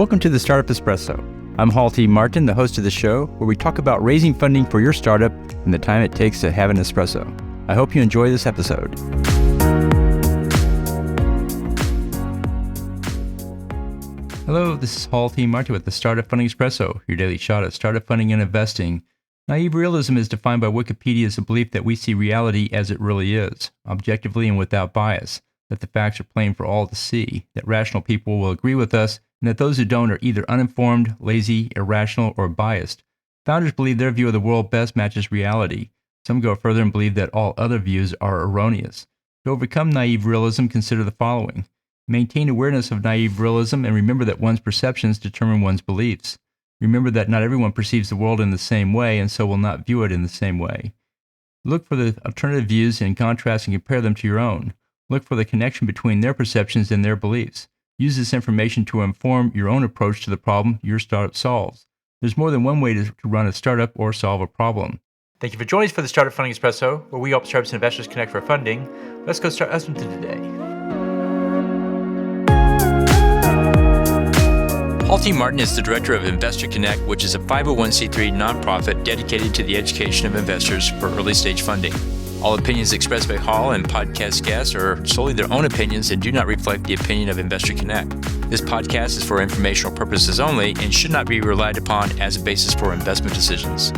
Welcome to the Startup Espresso. I'm Halti Martin, the host of the show, where we talk about raising funding for your startup and the time it takes to have an espresso. I hope you enjoy this episode. Hello, this is Halti Martin with the Startup Funding Espresso, your daily shot at startup funding and investing. Naive realism is defined by Wikipedia as a belief that we see reality as it really is, objectively and without bias, that the facts are plain for all to see, that rational people will agree with us, and that those who don't are either uninformed, lazy, irrational, or biased. Founders believe their view of the world best matches reality. Some go further and believe that all other views are erroneous. To overcome naive realism, consider the following. Maintain awareness of naive realism and remember that one's perceptions determine one's beliefs. Remember that not everyone perceives the world in the same way and so will not view it in the same way. Look for the alternative views and contrast and compare them to your own. Look for the connection between their perceptions and their beliefs. Use this information to inform your own approach to the problem your startup solves. There's more than one way to run a startup or solve a problem. Thank you for joining us for the Startup Funding Espresso, where we help startups and investors connect for funding. Let's go start us into today. Halti Martin is the director of Investor Connect, which is a 501c3 nonprofit dedicated to the education of investors for early stage funding. All opinions expressed by Hall and podcast guests are solely their own opinions and do not reflect the opinion of Investor Connect. This podcast is for informational purposes only and should not be relied upon as a basis for investment decisions.